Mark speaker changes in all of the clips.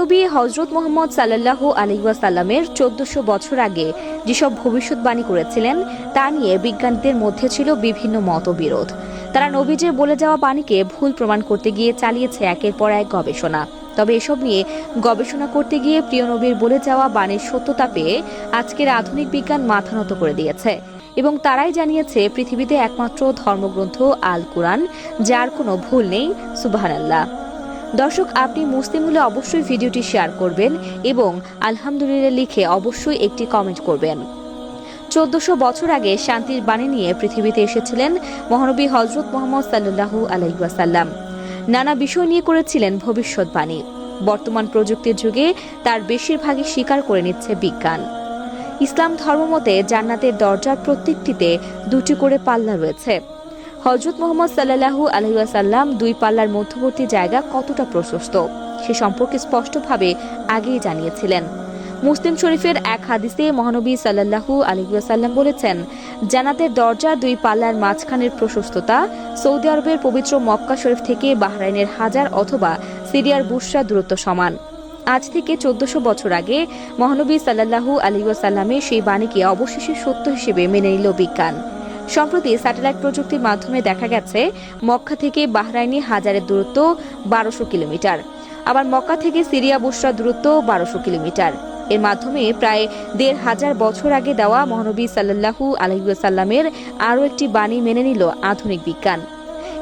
Speaker 1: নবী হযরত মুহাম্মদ সাল্লাল্লাহু আলাইহি ওয়াসাল্লামের 1400 বছর আগে যেসব ভবিষ্যৎবাণী করেছিলেন তা নিয়ে বিজ্ঞানীদের মধ্যে ছিল বিভিন্ন মতবিরোধ। তারা নবীজির বলে যাওয়া বাণীকে ভুল প্রমাণ করতে গিয়ে চালিয়েছে একের পর এক গবেষণা। তবে এসব নিয়ে গবেষণা করতে গিয়ে প্রিয় নবীর বলে যাওয়া বাণীর সত্যতা পেয়ে আজকের আধুনিক বিজ্ঞান মাথা নত করে দিয়েছে এবং তারাই জানিয়েছে পৃথিবীতে একমাত্র ধর্মগ্রন্থ আল কুরআন, যার কোনো ভুল নেই। সুবহানাল্লাহ। দর্শক, আপনি মুসলিম হলে অবশ্যই ভিডিওটি শেয়ার করবেন এবং আলহামদুলিল্লাহ লিখে অবশ্যই একটি কমেন্ট করবেন। 1400 বছর আগে শান্তির বাণী নিয়ে পৃথিবীতে এসেছিলেন মহানবী হযরত মুহাম্মদ সাল্লাল্লাহু আলাইহি ওয়াসাল্লাম। নানা বিষয় নিয়ে করেছিলেন ভবিষ্যৎবাণী। বর্তমান প্রযুক্তির যুগে তার বেশিরভাগই স্বীকার করে নিচ্ছে বিজ্ঞান। ইসলাম ধর্মমতে জান্নাতের দরজার প্রত্যেকটিতে দুটি করে পাল্লা রয়েছে। হযরত মুহাম্মদ সাল্লাল্লাহু আলাইহি ওয়াসাল্লাম দুই পাল্লার মধ্যবর্তী জায়গা কতটা প্রশস্ত সে সম্পর্কে স্পষ্টভাবে আগেই জানিয়েছিলেন। মুসলিম শরীফের এক হাদিসে মহানবী সাল্লাল্লাহু আলাইহি ওয়াসাল্লাম বলেছেন, জান্নাতের দরজা দুই পাল্লার মাঝখানের প্রশস্ততা সৌদি আরবের পবিত্র মক্কা শরীফ থেকে বাহরাইনের হাজার অথবা সিরিয়ার বুশরা দূরত্ব সমান। আজ থেকে 1400 বছর আগে মহানবী সাল্লাল্লাহু আলাইহি ওয়াসাল্লামের সেই বাণীকে অবশেষে সত্য হিসেবে মেনে নিল বিজ্ঞান। সম্প্রতি স্যাটেলাইট প্রযুক্তির মাধ্যমে দেখা গেছে মক্কা থেকে বাহরাইনি হাজারের দূরত্ব 1200 কিলোমিটার, আবার মক্কা থেকে সিরিয়া বুশরা দূরত্ব 1200 কিলোমিটার। এর মাধ্যমে প্রায় 1500 বছর আগে দেওয়া মহানবী সাল্লাল্লাহু আলাইহি ওয়াসাল্লামের আরও একটি বাণী মেনে নিল আধুনিক বিজ্ঞান।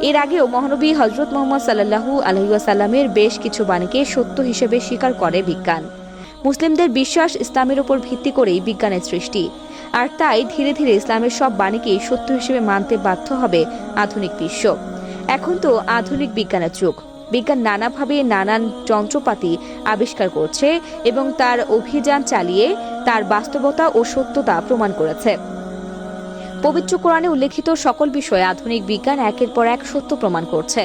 Speaker 1: এর আগেও মহানবী হযরত মুহাম্মদ সাল্লাল্লাহু আলাইহি ওয়াসাল্লামের বেশ কিছু বাণীকে সত্য হিসেবে স্বীকার করে বিজ্ঞান। মুসলিমদের বিশ্বাস ইসলামের উপর ভিত্তি করেই বিজ্ঞানের সৃষ্টি, আর তাই ধীরে ধীরে ইসলামের সব বাণীকেই সত্য হিসেবে মানতে বাধ্য হবে আধুনিক বিশ্ব। এখন তো আধুনিক বিজ্ঞানের যুগ। বিজ্ঞান নানাভাবে নানান যন্ত্রপাতি আবিষ্কার করছে এবং তার অভিযান চালিয়ে তার বাস্তবতা ও সত্যতা প্রমাণ করেছে। পবিত্র কোরআনে উল্লেখিত সকল বিষয়ে আধুনিক বিজ্ঞান একের পর এক সত্য প্রমাণ করছে।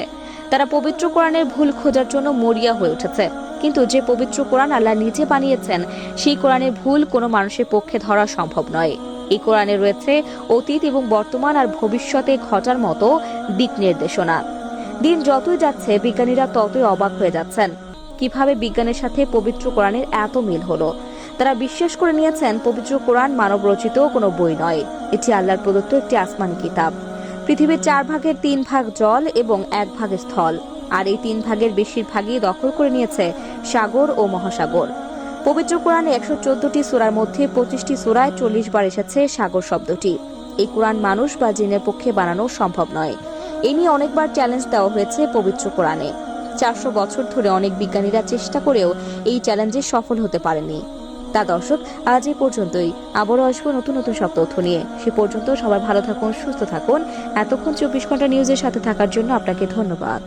Speaker 1: তারা পবিত্র কোরআনের ভুল খোঁজার জন্য মরিয়া হয়ে উঠেছে, কিন্তু যে পবিত্র কোরআন আল্লাহ নিজে বানিয়েছেন সেই কোরআনের ভুল কোনো মানুষের পক্ষে ধরা সম্ভব নয়। এই কোরআনে রয়েছে অতীত এবং বর্তমান আর ভবিষ্যতে ঘটার মতো দিক নির্দেশনা। দিন যতই যাচ্ছে বিজ্ঞানীরা ততই অবাক হয়ে যাচ্ছেন কিভাবে বিজ্ঞানের সাথে পবিত্র কোরআনের এত মিল হলো। তারা বিশ্বাস করে নিয়েছেন পবিত্র কোরআন মানব রচিত কোনো বই নয়, এটি আল্লাহর প্রদত্ত একটি আসমানি কিতাব। পৃথিবীর 4 ভাগের 3 ভাগ জল এবং 1 ভাগ স্থল, আর এই 3 ভাগের বেশিরভাগই দখল করে নিয়েছে সাগর ও মহাসাগর। পবিত্র কোরআনে 114টি সূরার মধ্যে 25টি সূরায় 40 বার এসেছে সাগর শব্দটি। এই কোরআন মানুষ বা জিনের পক্ষে বানানো সম্ভব নয়। এ নিয়ে অনেকবার চ্যালেঞ্জ দেওয়া হয়েছে পবিত্র কোরআনে। 400 বছর ধরে অনেক বিজ্ঞানীরা চেষ্টা করেও এই চ্যালেঞ্জে সফল হতে পারেনি। তা দর্শক, আজ এই পর্যন্তই। আবারও আসবো নতুন নতুন সব তথ্য নিয়ে। সে পর্যন্ত সবাই ভালো থাকুন, সুস্থ থাকুন। এতক্ষণ 24 ঘন্টা নিউজের সাথে থাকার জন্য আপনাকে ধন্যবাদ।